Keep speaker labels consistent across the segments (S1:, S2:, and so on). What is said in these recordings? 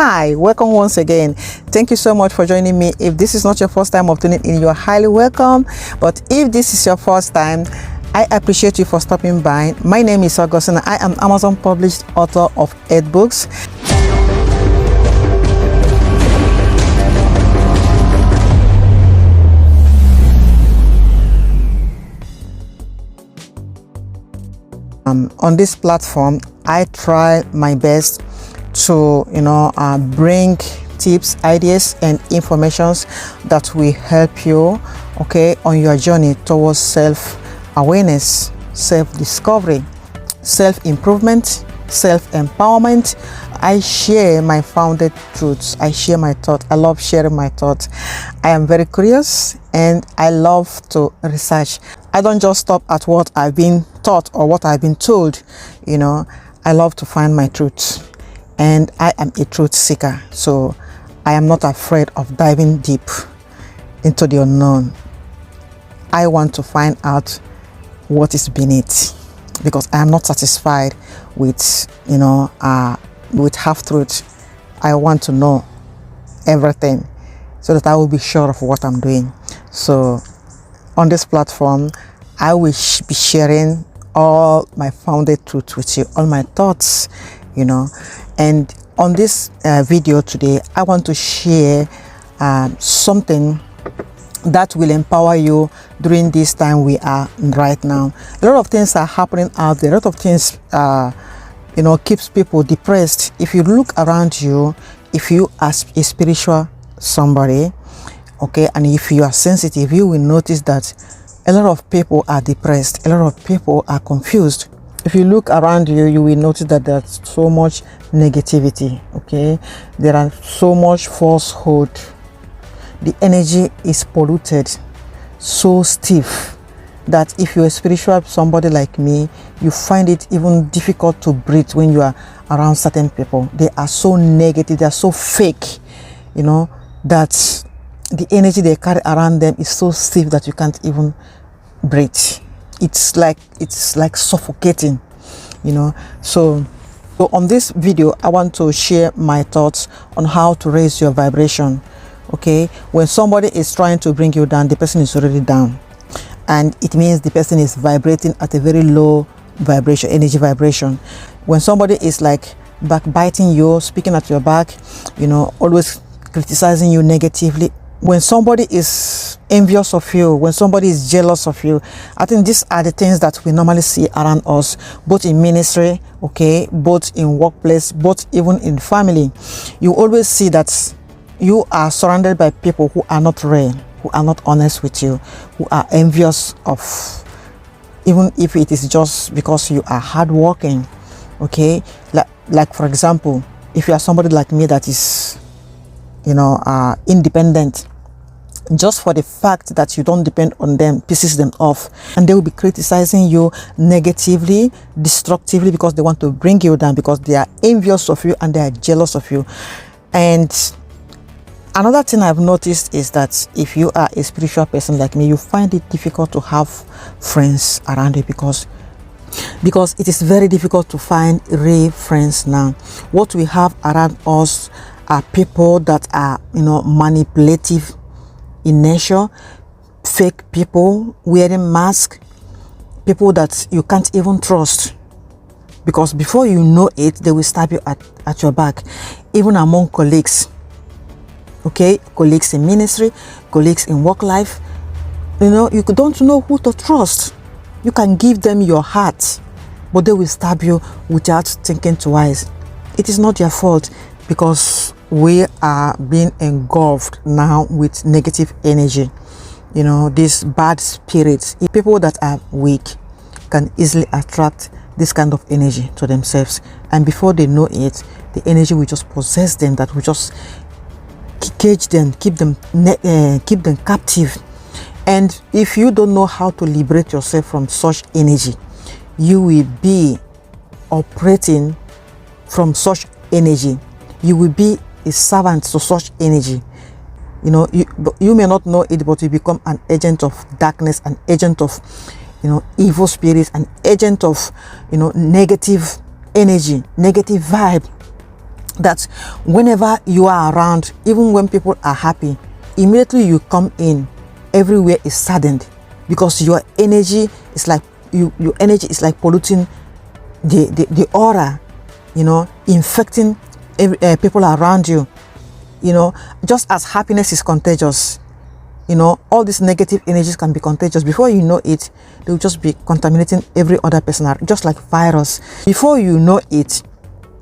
S1: Hi, welcome once again. Thank you so much for joining me. If this is not your first time of tuning in, you're highly welcome. But if this is your first time, I appreciate you for stopping by. My name is Augustina. I am Amazon published author of 8 books. On this platform, I try my best to bring tips, ideas and informations that will help you on your journey towards self-awareness, self-discovery, self-improvement, self-empowerment. I share my founded truths. I share my thoughts. I love sharing my thoughts. I am very curious and I love to research. I don't just stop at what I've been taught or what I've been told. I love to find my truths. And I am a truth seeker, so I am not afraid of diving deep into the unknown. I want to find out what is beneath, because I am not satisfied with half truth. I want to know everything so that I will be sure of what I'm doing. So on this platform, I will be sharing all my founded truth with you, all my thoughts, and on this video today, I want to share something that will empower you during this time we are right now. A lot of things are happening out there. A lot of things keeps people depressed. If you look around you, if you are a spiritual somebody, and if you are sensitive, you will notice that a lot of people are depressed. A lot of people are confused. If you look around you, you will notice that there's so much negativity. There are so much falsehood. The energy is polluted, so stiff that if you're a spiritual somebody like me, you find it even difficult to breathe when you are around certain people. They are so negative, they are so fake, that the energy they carry around them is so stiff that you can't even breathe. It's like suffocating, So on this video, I want to share my thoughts on how to raise your vibration. When somebody is trying to bring you down, the person is already down, and it means the person is vibrating at a very low vibration, energy vibration. When somebody is like backbiting you, speaking at your back, always criticizing you negatively, when somebody is envious of you, when somebody is jealous of you, I think these are the things that we normally see around us, both in ministry, both in workplace, both even in family. You always see that you are surrounded by people who are not real, who are not honest with you, who are envious of, even if it is just because you are hardworking. Like for example, if you are somebody like me that is independent, just for the fact that you don't depend on them pisses them off, and they will be criticizing you negatively, destructively, because they want to bring you down, because they are envious of you and they are jealous of you. And another thing I've noticed is that if you are a spiritual person like me, you find it difficult to have friends around you, because it is very difficult to find real friends now. What we have around us are people that are manipulative in nature, fake people wearing masks, people that you can't even trust, because before you know it, they will stab you at your back. Even among colleagues, colleagues in ministry, colleagues in work life, you don't know who to trust. You can give them your heart, but they will stab you without thinking twice. It is not your fault, because we are being engulfed now with negative energy. These bad spirits. People that are weak can easily attract this kind of energy to themselves, and before they know it, the energy will just possess them, that will just cage them, keep them captive. And if you don't know how to liberate yourself from such energy, you will be operating from such energy. You will be a servant to such energy. You may not know it, but you become an agent of darkness, an agent of evil spirits, an agent of negative energy, negative vibe. that whenever you are around, even when people are happy, immediately you come in, everywhere is saddened, because your energy is like your energy is like polluting the aura, you know, infecting people around you. You know, just as happiness is contagious, you know, all these negative energies can be contagious. Before you know it, they'll just be contaminating every other person, just like virus. Before you know it,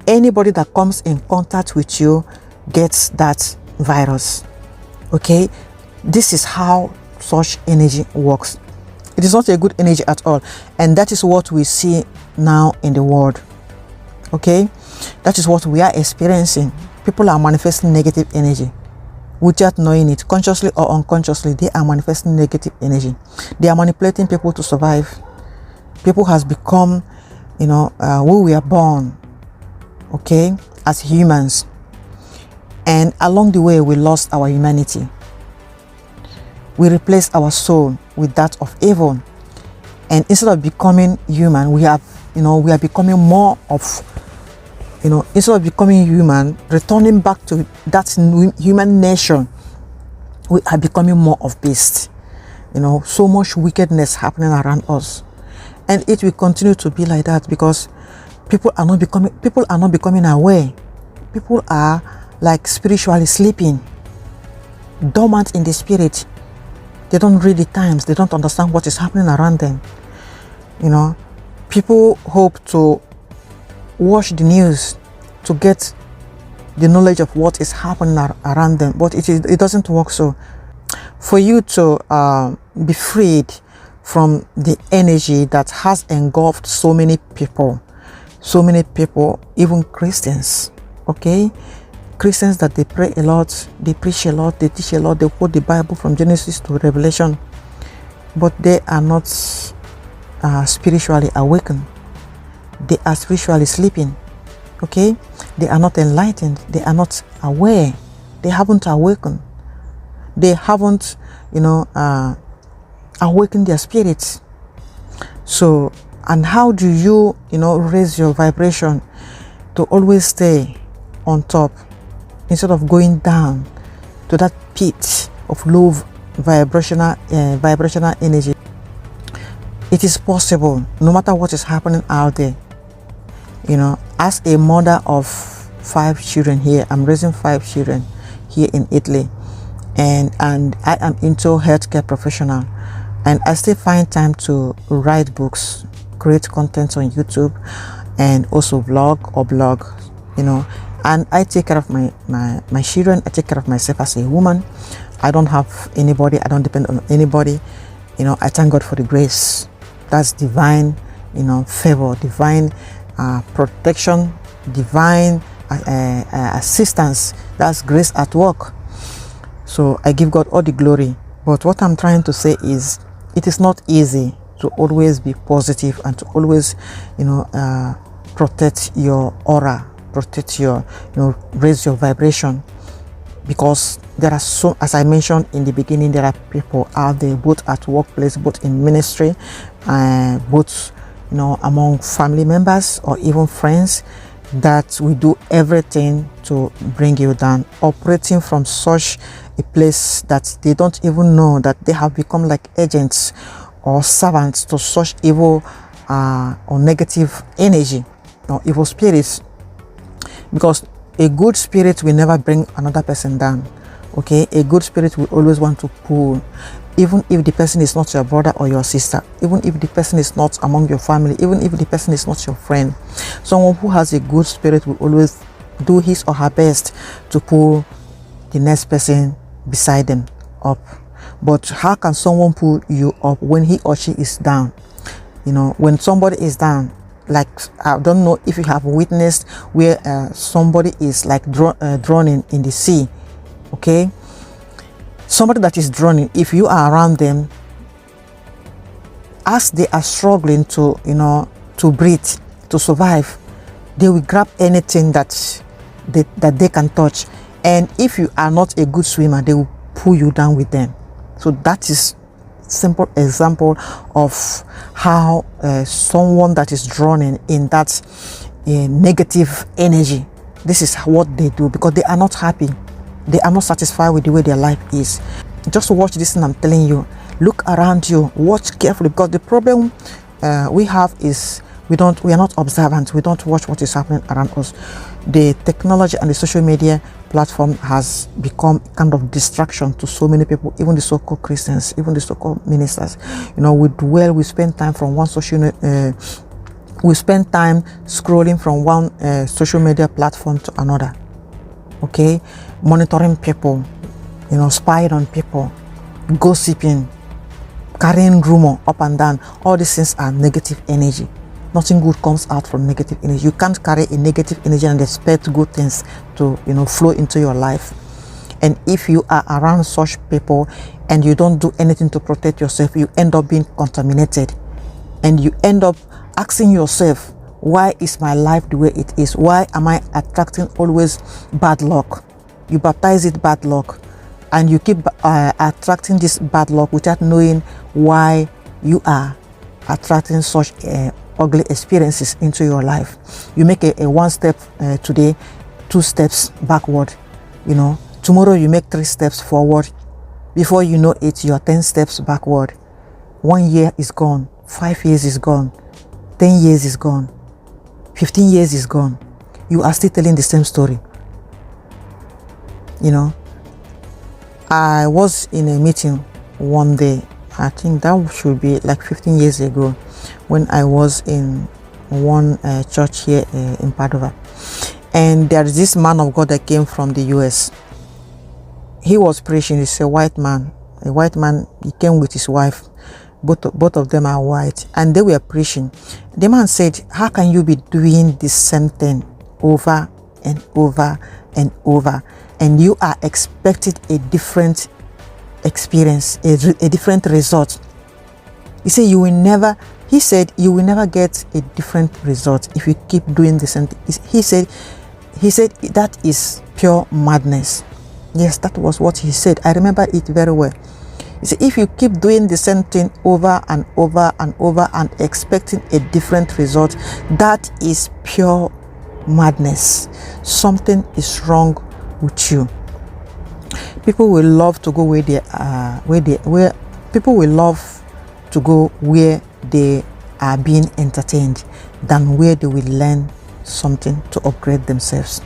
S1: anybody that comes in contact with you gets that virus. Okay, this is how such energy works. It is not a good energy at all, and that is what we see now in the world. Okay, that is what we are experiencing. People are manifesting negative energy without knowing it, consciously or unconsciously. They are manifesting negative energy. They are manipulating people to survive. People has become, you know, who we are born, okay, as humans, and along the way we lost our humanity. We replaced our soul with that of evil, and instead of becoming human, we are becoming more of, you know, instead of becoming human, returning back to that human nation, we are becoming more of beast. You know, so much wickedness happening around us, and it will continue to be like that because people are not becoming aware. People are like spiritually sleeping, dormant in the spirit. They don't read the times. They don't understand what is happening around them. You know, people hope to watch the news to get the knowledge of what is happening around them, but it doesn't work so. For you to be freed from the energy that has engulfed so many people, even Christians, okay? Christians that they pray a lot, they preach a lot, they teach a lot, they quote the Bible from Genesis to Revelation, but they are not spiritually awakened. They are spiritually sleeping, okay? They are not enlightened. They are not aware. They haven't awakened. They haven't, you know, awakened their spirits. So, and how do you, you know, raise your vibration to always stay on top instead of going down to that pit of low vibrational energy? It is possible, no matter what is happening out there. You know, as a mother of 5 children here, I'm raising 5 children here in Italy, and I am into healthcare professional, and I still find time to write books, create content on YouTube, and also blog, you know, and I take care of my children. I take care of myself as a woman. I don't have anybody. I don't depend on anybody. You know, I thank God for the grace. That's divine, you know, favor, divine protection, divine assistance. That's grace at work. So I give God all the glory. But what I'm trying to say is, it is not easy to always be positive and to always, you know, protect your aura, protect your, you know, raise your vibration, because there are so, as I mentioned in the beginning, there are people out there, both at workplace, both in ministry, both, you know, among family members or even friends, that we do everything to bring you down, operating from such a place that they don't even know that they have become like agents or servants to such evil or negative energy or evil spirits. Because a good spirit will never bring another person down, okay? A good spirit will always want to pull, even if the person is not your brother or your sister, even if the person is not among your family, even if the person is not your friend. Someone who has a good spirit will always do his or her best to pull the next person beside them up. But how can someone pull you up when he or she is down? You know, when somebody is down, like, I don't know if you have witnessed where somebody is like drowning in the sea, okay? Somebody that is drowning, if you are around them, as they are struggling to, you know, to breathe, to survive, they will grab anything that they can touch. And if you are not a good swimmer, they will pull you down with them. So that is simple example of how someone that is drowning in that negative energy This is what they do because they are not happy. They are not satisfied with the way their life is. Just watch this thing I'm telling you. Look around you. Watch carefully, because the problem we have is we are not observant. We don't watch what is happening around us. The technology and the social media platform has become kind of distraction to so many people, even the so-called Christians, even the so-called ministers. You know, we spend time from one we spend time scrolling from one social media platform to another. Okay, monitoring people, you know, spying on people, gossiping, carrying rumor up and down. All these things are negative energy. Nothing good comes out from negative energy. You can't carry a negative energy and expect good things to, you know, flow into your life. And if you are around such people and you don't do anything to protect yourself, you end up being contaminated, and you end up asking yourself, why is my life the way it is? Why am I attracting always bad luck? You baptize it bad luck, and you keep attracting this bad luck without knowing why you are attracting such ugly experiences into your life. You make a one step today, 2 steps backward. You know, tomorrow you make 3 steps forward. Before you know it, you are 10 steps backward. 1 year is gone, 5 years is gone, 10 years is gone, 15 years is gone. You are still telling the same story. You know, I was in a meeting one day, I think that should be like 15 years ago, when I was in one church here in Padova. And there is this man of God that came from the US. He was preaching. He's a white man. He came with his wife. Both of them are white, and they were preaching. The man said, how can you be doing the same thing over and over and over, and you are expecting a different experience, a different result? He said you will never get a different result if you keep doing the same thing. He said that is pure madness. Yes, that was what he said. I remember it very well. He said, if you keep doing the same thing over and over and over and expecting a different result, that is pure madness. Something is wrong with you. People will love to go where they are, people will love to go where they are being entertained than where they will learn something to upgrade themselves.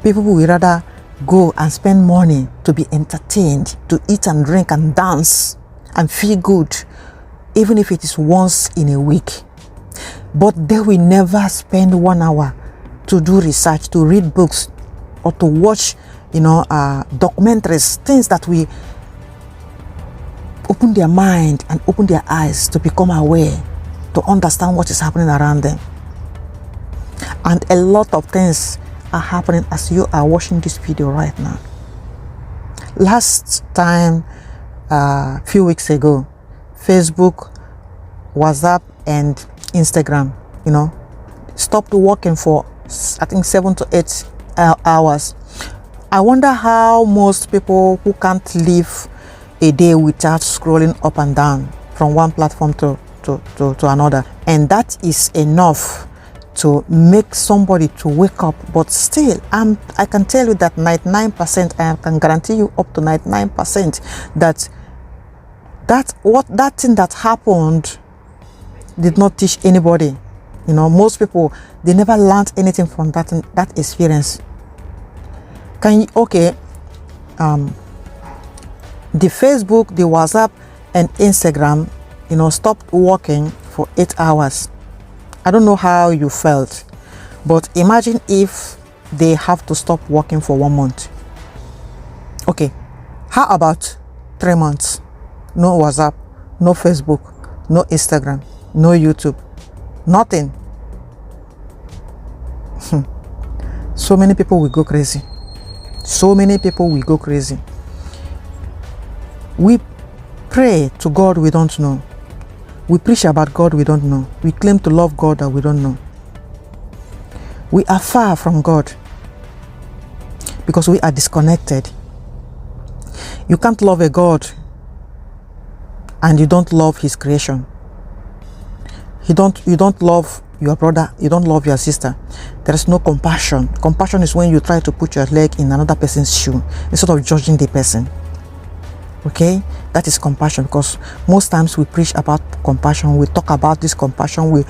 S1: People will rather go and spend money to be entertained, to eat and drink and dance and feel good, even if it is once in a week. But they will never spend 1 hour to do research, to read books, or to watch, you know, documentaries, things that will open their mind and open their eyes to become aware, to understand what is happening around them. And a lot of things are happening as you are watching this video right now. Last time, few weeks ago, Facebook, WhatsApp, and Instagram, you know, stopped working for I think 7 to 8 hours. I wonder how most people who can't live a day without scrolling up and down from one platform to another, and that is enough to make somebody to wake up. But still, I can tell you that 99%, I can guarantee you up to 99% that thing that happened did not teach anybody. You know, most people, they never learned anything from that experience. The Facebook, the WhatsApp, and Instagram, you know, stopped working for 8 hours. I don't know how you felt, but imagine if they have to stop working for 1 month. Okay, how about 3 months? No WhatsApp, no Facebook, no Instagram, no YouTube, nothing. So many people will go crazy. So many people will go crazy. We pray to God we don't know. We preach about God we don't know. We claim to love God that we don't know. We are far from God because we are disconnected. You can't love a God and you don't love His creation. You don't love your brother, you don't love your sister, there is no compassion. Compassion is when you try to put your leg in another person's shoe instead of judging the person. Okay, that is compassion, because most times we preach about compassion, we talk about this compassion, we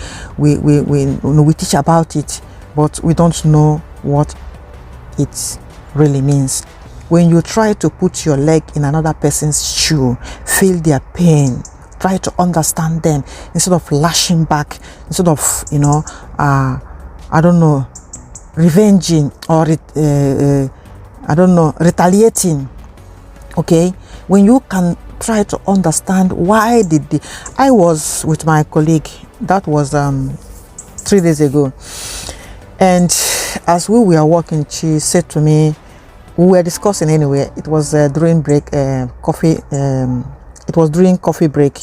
S1: teach about it, but we don't know what it really means. When you try to put your leg in another person's shoe, feel their pain, try to understand them instead of lashing back, instead of, you know, I don't know, revenging or I don't know, retaliating. Okay, when you can try to understand why did the, I was with my colleague, that was 3 days ago, and as we were walking, she said to me, we were discussing anyway, it was during break, coffee, it was during coffee break,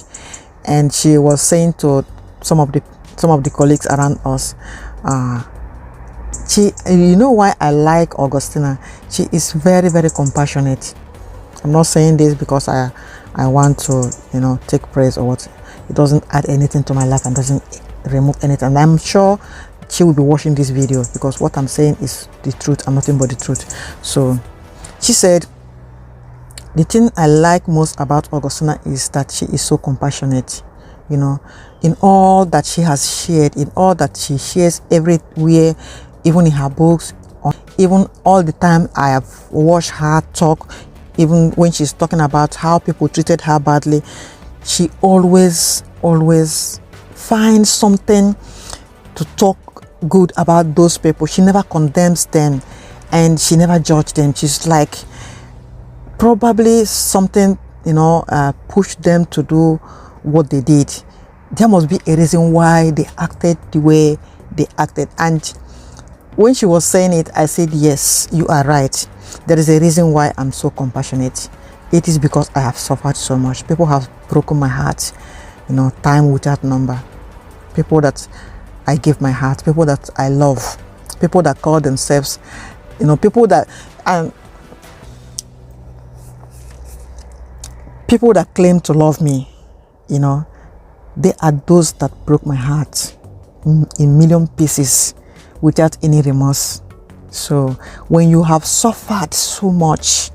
S1: and she was saying to some of the colleagues around us, you know why I like Augustina? She is very, very compassionate. I'm not saying this because I want to, you know, take praise or what. It doesn't add anything to my life and doesn't remove anything. And I'm sure she will be watching this video, because what I'm saying is the truth and nothing but the truth. So she said, the thing I like most about Augustina is that she is so compassionate. You know, in all that she has shared, in all that she shares everywhere, even in her books, or even all the time I have watched her talk, even when she's talking about how people treated her badly, she always finds something to talk good about those people. She never condemns them and she never judges them. She's like, probably something, you know, pushed them to do what they did. There must be a reason why they acted the way they acted. And when she was saying it, I said, yes, you are right. There is a reason why I'm so compassionate. It is because I have suffered so much. People have broken my heart, you know, time without number. People that I give my heart, people that I love, people that call themselves, you know, people that claim to love me, you know, they are those that broke my heart in million pieces without any remorse. So when you have suffered so much,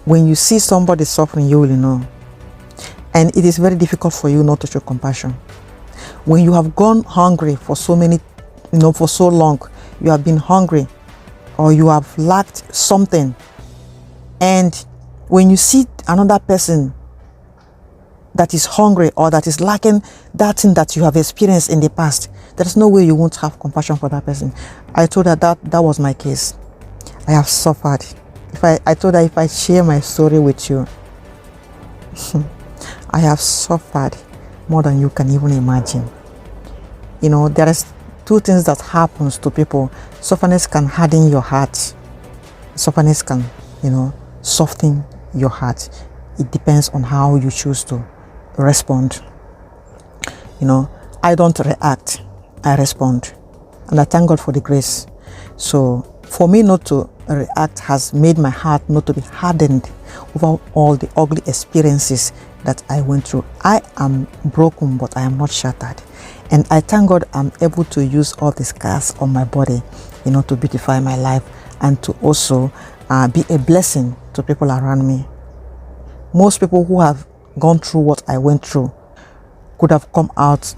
S1: when you see somebody suffering, you will know. And it is very difficult for you not to show compassion. When you have gone hungry for so many, you know, for so long, you have been hungry or you have lacked something, and when you see another person that is hungry or that is lacking that thing that you have experienced in the past, there is no way you won't have compassion for that person. I told her that was my case. I have suffered. I told her, if I share my story with you, I have suffered more than you can even imagine. You know, there is two things that happens to people. Suffering can harden your heart. Suffering can, you know, soften your heart. It depends on how you choose to respond. You know, I don't react, I respond, and I thank God for the grace. So for me not to react has made my heart not to be hardened over all the ugly experiences that I went through. I am broken, but I am not shattered, and I thank God I'm able to use all the scars on my body, you know, to beautify my life and to also be a blessing to people around me. Most people who have gone through what I went through could have come out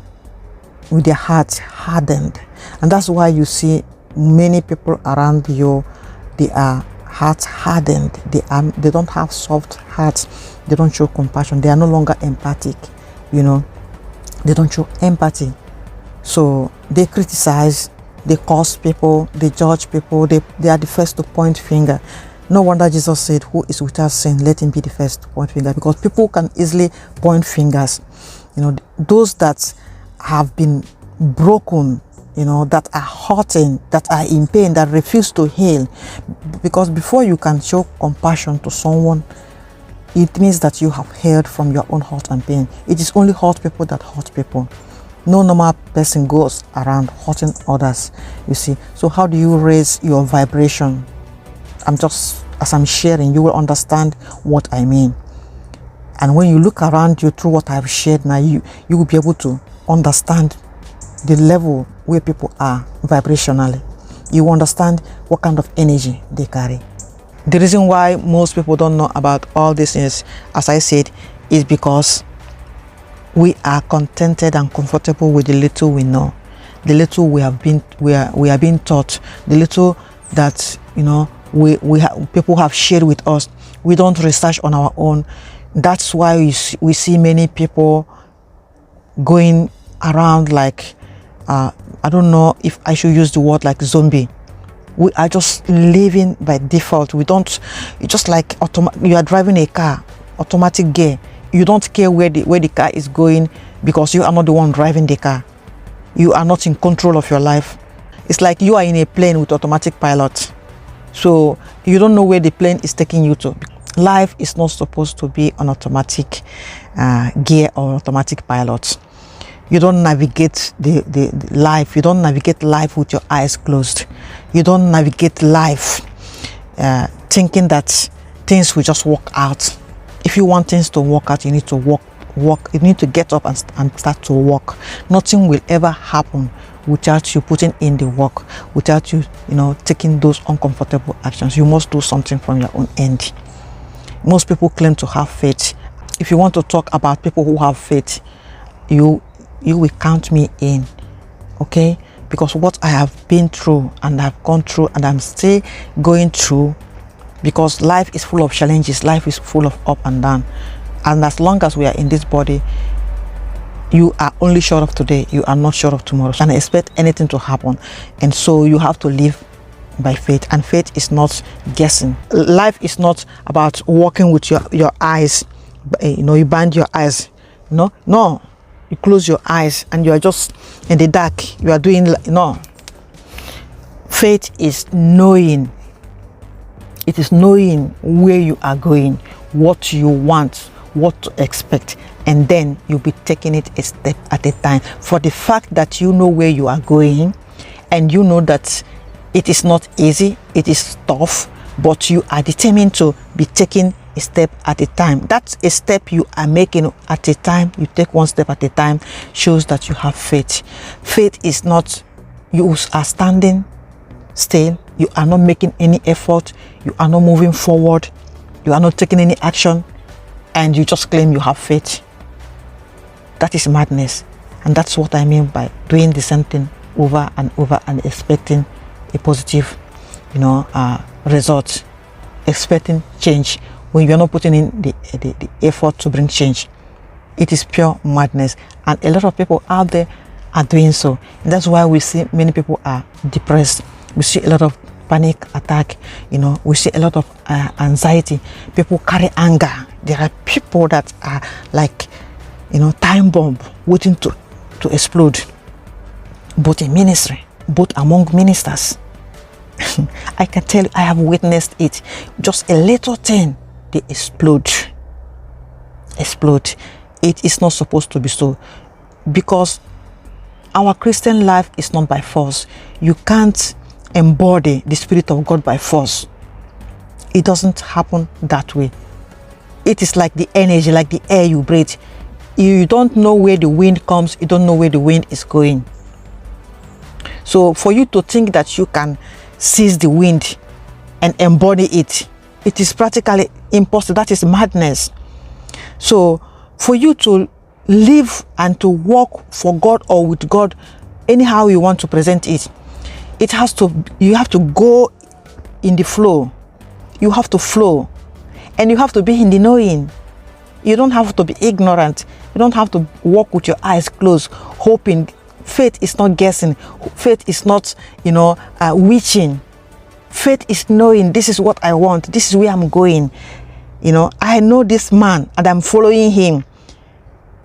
S1: with their hearts hardened, and that's why you see many people around you, they are hearts hardened. They don't have soft hearts. They don't show compassion. They are no longer empathic. You know, they don't show empathy. So they criticize, they curse people, they judge people. They are the first to point finger. No wonder Jesus said, "Who is without sin, let him be the first to point finger," because people can easily point fingers. You know, those that have been broken, you know, that are hurting, that are in pain, that refuse to heal. Because before you can show compassion to someone, it means that you have healed from your own hurt and pain. It is only hurt people that hurt people. No normal person goes around hurting others, you see. So how do you raise your vibration? As I'm sharing, you will understand what I mean. And when you look around you through what I've shared now, you will be able to understand the level where people are vibrationally. You understand what kind of energy they carry. The reason why most people don't know about all these things, as I said, is because we are contented and comfortable with the little we know, the little we have been taught, the little that people have shared with us. We don't research on our own. That's why we see many people going around like I don't know if I should use the word like zombie. We are just living by default. We don't. It's just like you are driving a car, automatic gear. You don't care where the car is going because you are not the one driving the car. You are not in control of your life. It's like you are in a plane with automatic pilot. So you don't know where the plane is taking you to. Life is not supposed to be on automatic gear or automatic pilot. You don't navigate the life. You don't navigate life with your eyes closed. You don't navigate life thinking that things will just work out. If you want things to work out, you need to work. You need to get up and start to work. Nothing will ever happen without you putting in the work, without you, taking those uncomfortable actions. You must do something from your own end. Most people claim to have faith. If you want to talk about people who have faith, you will count me in, okay? Because what I have been through and I've gone through and I'm still going through, because life is full of challenges, life is full of up and down. And as long as we are in this body, you are only sure of today, you are not sure of tomorrow. You can expect anything to happen. And so you have to live by faith. And faith is not guessing. Life is not about walking with your eyes. You bind your eyes. No. You close your eyes and you are just in the dark. You are doing, no. Faith is knowing. It is knowing where you are going, what you want, what to expect, and then you'll be taking it a step at a time. For the fact that you know where you are going and you know that it is not easy, it is tough, but you are determined to be taking a step at a time. That's a step you are making at a time. You take one step at a time, shows that you have faith. Faith is not you are standing still, you are not making any effort, you are not moving forward, you are not taking any action, and you just claim you have faith. That is madness. And that's what I mean by doing the same thing over and over and expecting a positive result, expecting change when you're not putting in the effort to bring change. It is pure madness, and a lot of people out there are doing so. And that's why we see many people are depressed. We see a lot of panic attack, we see a lot of anxiety. People carry anger. There are people that are like, time bomb waiting to explode, both in ministry, both among ministers. I can tell you, I have witnessed it. Just a little thing, they explode. It is not supposed to be so, because our Christian life is not by force. You can't embody the Spirit of God by force. It doesn't happen that way. It is like the energy, like the air you breathe. You don't know where the wind comes, you don't know where the wind is going. So for you to think that you can seize the wind and embody it, it is practically impossible. That is madness. So for you to live and to walk for God or with God, anyhow you want to present it, you have to go in the flow. You have to flow, and you have to be in the knowing. You don't have to be ignorant. You don't have to walk with your eyes closed, hoping. Faith is not guessing. Faith is not, wishing. Faith is knowing, this is what I want. This is where I'm going. I know this man and I'm following him.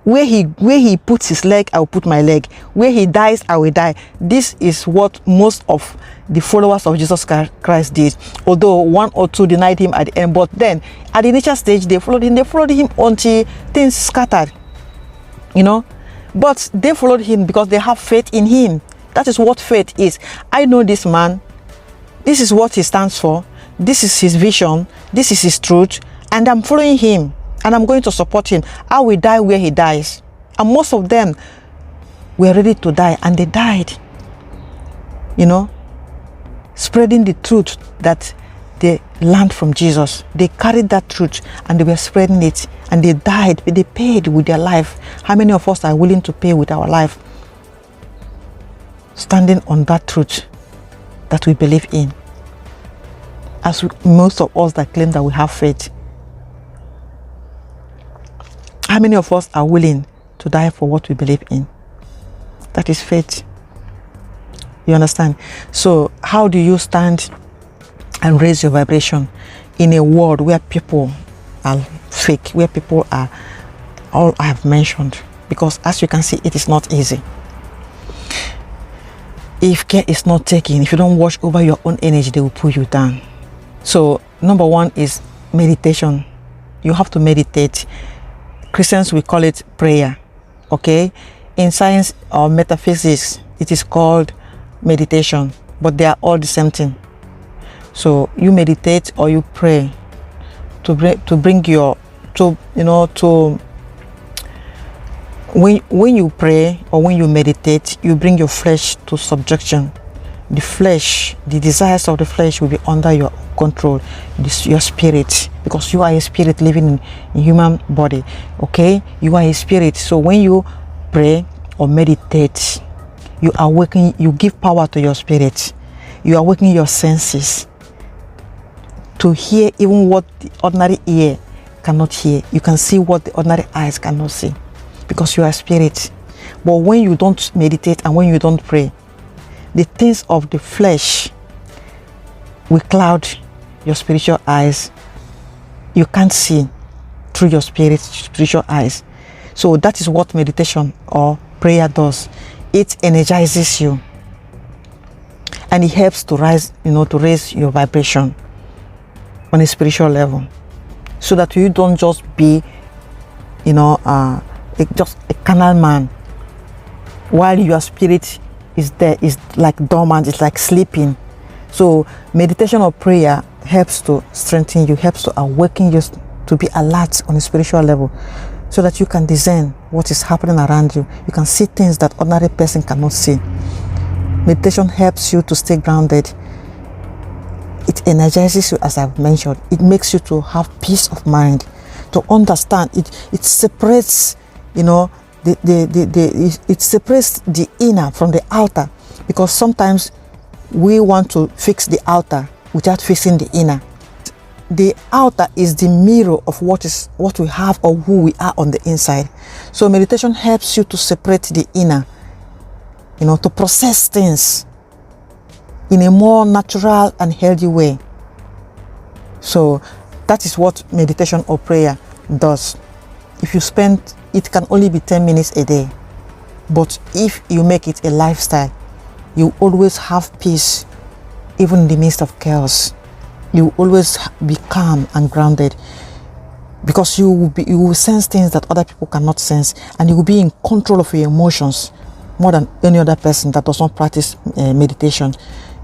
S1: Where he puts his leg, I will put my leg. Where he dies, I will die. This is what most of the followers of Jesus Christ did. Although one or two denied him at the end, but then at the initial stage, they followed him until things scattered. But they followed him because they have faith in him. That is what faith is. I know this man. This is what he stands for. This is his vision. This is his truth. And I'm following him. And I'm going to support him. I will die where he dies. And most of them were ready to die, and they died, you know, spreading the truth that they learned from Jesus. They carried that truth and they were spreading it, and they died. They paid with their life. How many of us are willing to pay with our life, standing on that truth that we believe in? As most of us that claim that we have faith, how many of us are willing to die for what we believe in? That is faith. You understand? So how do you stand and raise your vibration in a world where people are fake, where people are all I have mentioned? Because as you can see, it is not easy. If care is not taken, if you don't watch over your own energy, they will pull you down. So number one is meditation. You have to meditate. Christians, we call it prayer. Okay? In science or metaphysics, it is called meditation, but they are all the same thing. So you meditate or you pray when you pray or when you meditate, you bring your flesh to subjection. The flesh, the desires of the flesh will be under your control. Your spirit, because you are a spirit living in human body. Okay, you are a spirit. So when you pray or meditate, you awaken, you give power to your spirit. You awaken your senses to hear even what the ordinary ear cannot hear. You can see what the ordinary eyes cannot see, because you are a spirit. But when you don't meditate and when you don't pray, the things of the flesh will cloud your spiritual eyes. You can't see through your spiritual eyes. So that is what meditation or prayer does. It energizes you, and it helps to raise your vibration on a spiritual level, so that you don't just be just a carnal man while your spirit is there, is like dormant, it's like sleeping. So meditation or prayer helps to strengthen you, helps to awaken you to be alert on a spiritual level, so that you can discern what is happening around you. You can see things that ordinary person cannot see. Meditation helps you to stay grounded. It energizes you, as I've mentioned. It makes you to have peace of mind, to understand. It separates, it separates the inner from the outer, because sometimes we want to fix the outer without fixing the inner. The outer is the mirror of what we have or who we are on the inside. So meditation helps you to separate the inner, to process things in a more natural and healthy way. So that is what meditation or prayer does. If you spend, it can only be 10 minutes a day, but if you make it a lifestyle, you always have peace, even in the midst of chaos. You always be calm and grounded, because you will sense things that other people cannot sense, and you will be in control of your emotions more than any other person that does not practice meditation.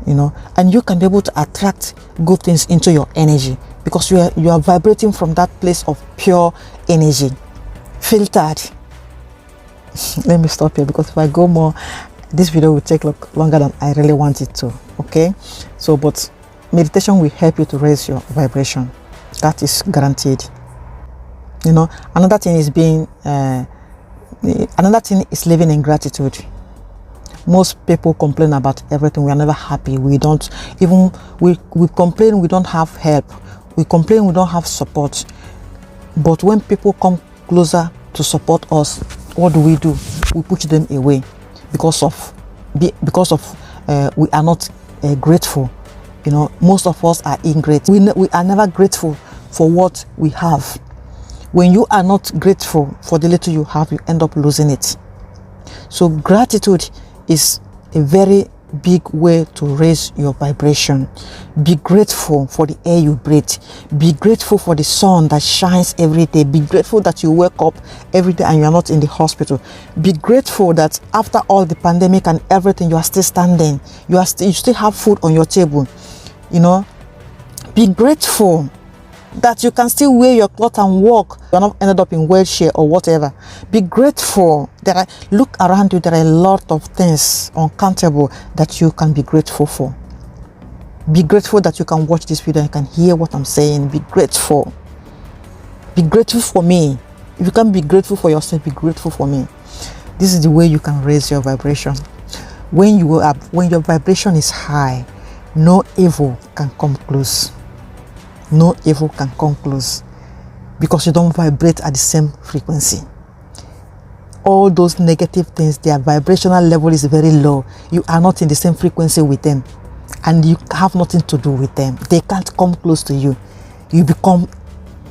S1: And you can be able to attract good things into your energy, because you are vibrating from that place of pure energy, filtered. Let me stop here, because if I go more, this video will take longer than I really want it to. Okay, so but meditation will help you to raise your vibration. That is guaranteed. Another thing is living in gratitude. Most people complain about everything. We are never happy. We complain we don't have help. We complain we don't have support. But when people come closer to support us, what do? We push them away, because we are not grateful. Most of us are ingrateful. We are never grateful for what we have. When you are not grateful for the little you have, you end up losing it. So gratitude is a very big way to raise your vibration. Be grateful for the air you breathe. Be grateful for the sun that shines every day. Be grateful that you wake up every day and you are not in the hospital. Be grateful that after all the pandemic and everything, you are still standing. You still have food on your table. Be grateful that you can still wear your clothes and walk. You're not ended up in wheelchair or whatever. Be grateful. Look around you. There are a lot of things uncountable that you can be grateful for. Be grateful that you can watch this video and can hear what I'm saying. Be grateful. Be grateful for me. If you can't be grateful for yourself, be grateful for me. This is the way you can raise your vibration. When your vibration is high, no evil can come close. No evil can come close because you don't vibrate at the same frequency. All those negative things, their vibrational level is very low. You are not in the same frequency with them, and you have nothing to do with them. They can't come close to you. You become,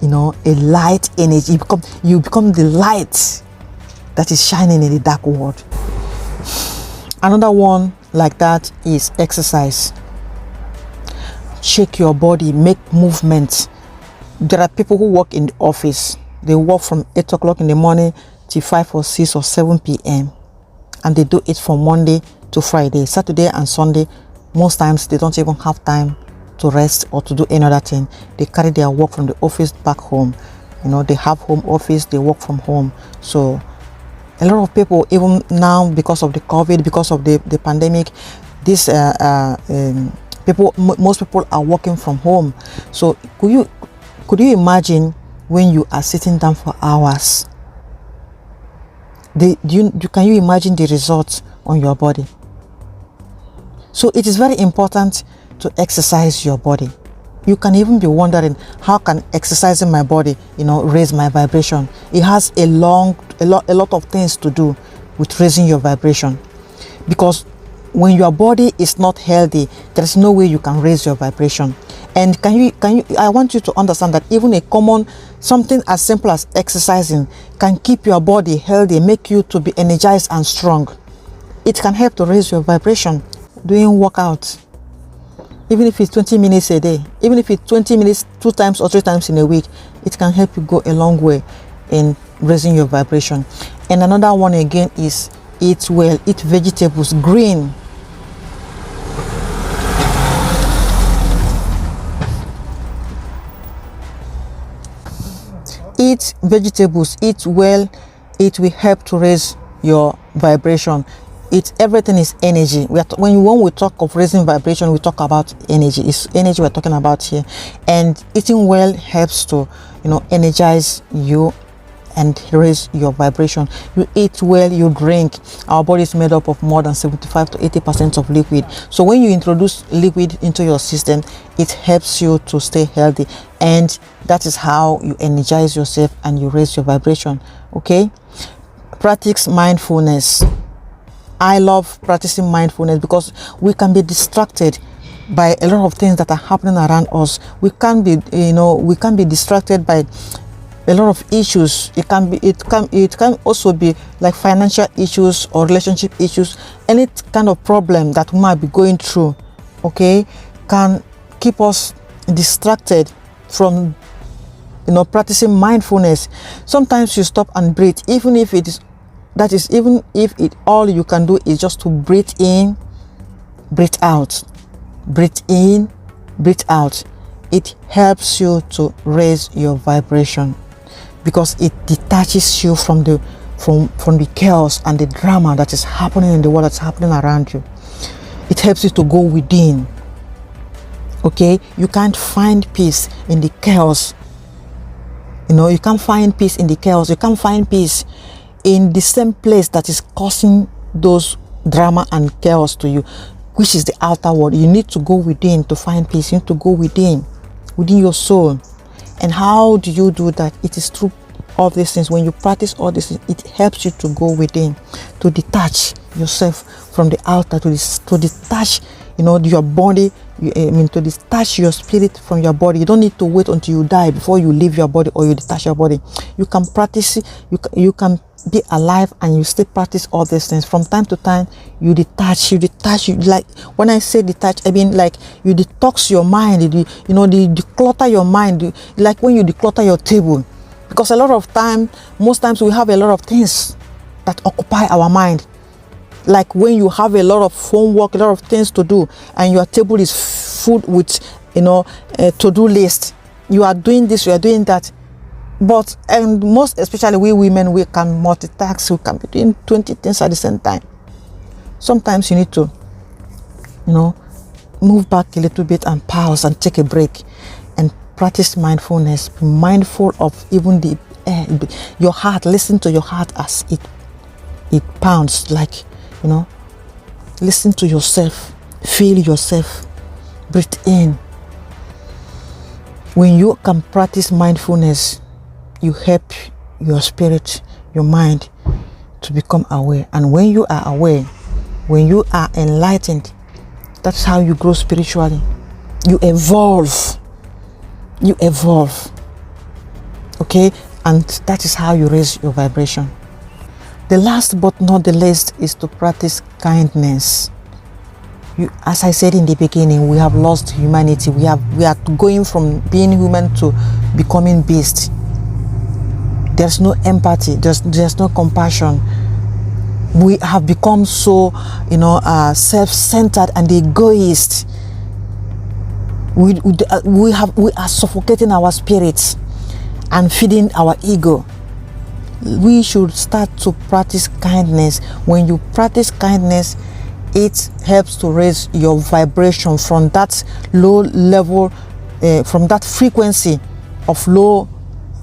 S1: a light energy. You become the light that is shining in the dark world. Another one like that is exercise. Shake your body, make movement. There are people who work in the office. They work from 8 o'clock in the morning to 5 or 6 or 7 p.m. and they do it from Monday to Friday. Saturday and Sunday, most times they don't even have time to rest or to do any other thing. They carry their work from the office back home. They have home office, they work from home. So a lot of people, even now, because of the COVID, because of the pandemic, most people are working from home. So could you imagine when you are sitting down for hours? Can you imagine the results on your body? So it is very important to exercise your body. You can even be wondering, how can exercising my body, raise my vibration? It has a lot of things to do with raising your vibration, because when your body is not healthy, there is no way you can raise your vibration. And I want you to understand that even something as simple as exercising can keep your body healthy, make you to be energized and strong. It can help to raise your vibration. Doing workouts, even if it's 20 minutes a day, even if it's 20 minutes 2 times or 3 times in a week, it can help you go a long way in raising your vibration. And another one again is eat well, eat vegetables, green. Eat vegetables, eat well. It will help to raise your vibration. Everything is energy. When we talk of raising vibration, we talk about energy. It's energy we're talking about here. And eating well helps to, energize you and raise your vibration. You eat well, you drink. Our body is made up of more than 75 to 80% of liquid. So when you introduce liquid into your system, it helps you to stay healthy. And that is how you energize yourself and you raise your vibration. Okay? Practice mindfulness. I love practicing mindfulness because we can be distracted by a lot of things that are happening around us. We can be distracted by a lot of issues. It can also be like financial issues or relationship issues. Any kind of problem that we might be going through, okay, can keep us distracted from practicing mindfulness. Sometimes you stop and breathe, even if all you can do is just to breathe in, breathe out, breathe in, breathe out. It helps you to raise your vibration because it detaches you from the chaos and the drama that is happening in the world, that's happening around you. It helps you to go within. Okay, you can't find peace in the chaos. You can't find peace in the chaos. You can't find peace in the same place that is causing those drama and chaos to you, which is the outer world. You need to go within to find peace. You need to go within your soul. And how do you do that? It is through all these things. When you practice all these things, it helps you to go within, to detach yourself from the outer, to detach your body, to detach your spirit from your body. You don't need to wait until you die before you leave your body or you detach your body. You can practice, you can be alive and you still practice all these things. From time to time, you detach, like when I say detach, I mean like you detox your mind, declutter your mind, like when you declutter your table. Because most times we have a lot of things that occupy our mind. Like when you have a lot of homework, a lot of things to do, and your table is full with, a to-do list. you are doing this, you are doing that. But, and most especially we women, we can multitask, we can be doing 20 things at the same time. Sometimes you need to, you know, move back a little bit and pause and take a break and practice mindfulness. Be mindful of even the your heart. Listen to your heart as it pounds, like, you know, listen to yourself, feel yourself, breathe in. When you can practice mindfulness, you help your spirit, your mind to become aware. And when you are aware, when you are enlightened, that's how you grow spiritually. You evolve. You evolve. Okay? And that is how you raise your vibration. The last but not the least is to practice kindness. As I said in the beginning, we have lost humanity. We are going from being human to becoming beast. There's no empathy. There's no compassion. We have become so, you know, self-centered and egoist. We are suffocating our spirits and feeding our ego. We should start to practice kindness. When you practice kindness, it helps to raise your vibration from that low level, from that frequency of low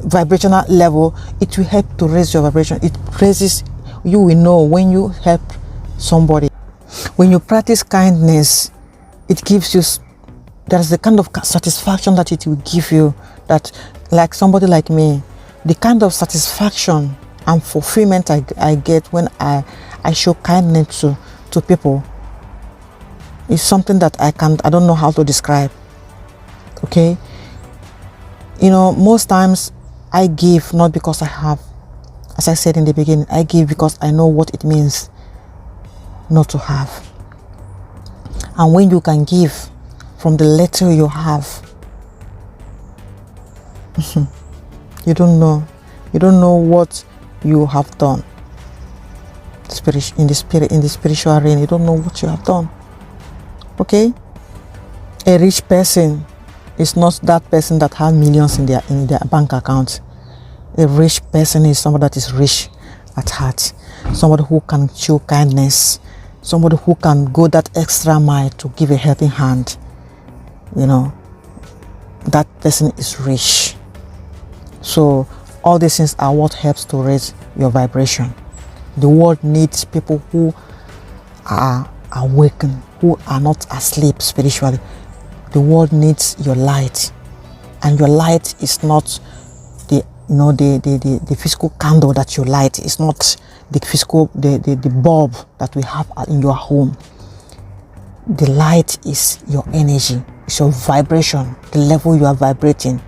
S1: vibrational level. It will help to raise your vibration. It raises, you will know when you help somebody. When you practice kindness, it gives you, there's the kind of satisfaction that it will give you, that like somebody like me, the kind of satisfaction and fulfillment I get when I show kindness to people is something that I don't know how to describe. Okay, you know, most times I give not because I have, as I said in the beginning, I give because I know what it means not to have. And when you can give from the little you have, you don't know what you have done. In the spiritual realm, you don't know what you have done. Okay, a rich person is not that person that has millions in their bank account. A rich person is somebody that is rich at heart, somebody who can show kindness, somebody who can go that extra mile to give a helping hand. You know, that person is rich. So all these things are what helps to raise your vibration. The world needs people who are awakened, who are not asleep spiritually. The world needs your light, and your light is not the physical candle that you light. It's not the physical the bulb that we have in your home. The light is your energy, it's your vibration, the level you are vibrating.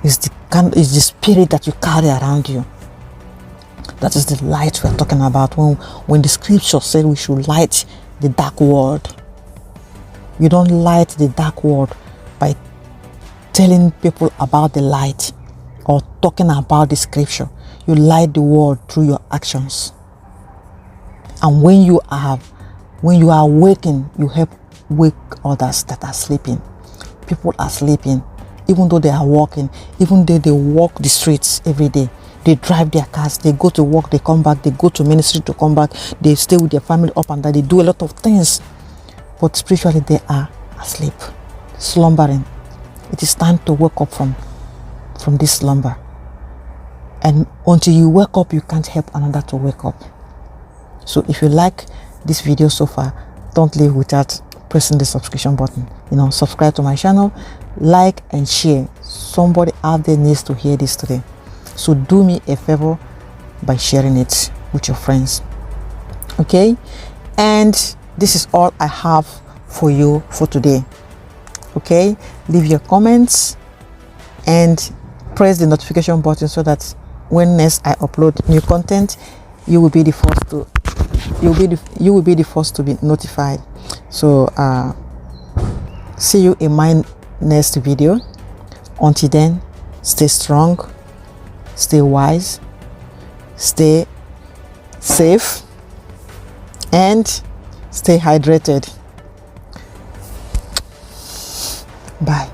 S1: Is the spirit that you carry around you. That is the light we are talking about when the scripture said we should light the dark world. You don't light the dark world by telling people about the light or talking about the scripture. You light the world through your actions. And when you are awakened, you help wake others that are sleeping. People are sleeping, even though they are walking, even though they walk the streets every day. They drive their cars, they go to work, they come back, they go to ministry to come back, they stay with their family up and down, they do a lot of things. But spiritually they are asleep, slumbering. It is time to wake up from this slumber. And until you wake up, you can't help another to wake up. So if you like this video so far, don't leave without pressing the subscription button. You know, subscribe to my channel, like and share. Somebody out there needs to hear this today. So do me a favor by sharing it with your friends. Okay, and this is all I have for you for today. Okay, leave your comments and press the notification button so that when next I upload new content, you will be the first to be notified. So see you in my next video. Until then, stay strong, stay wise, stay safe, and stay hydrated. Bye.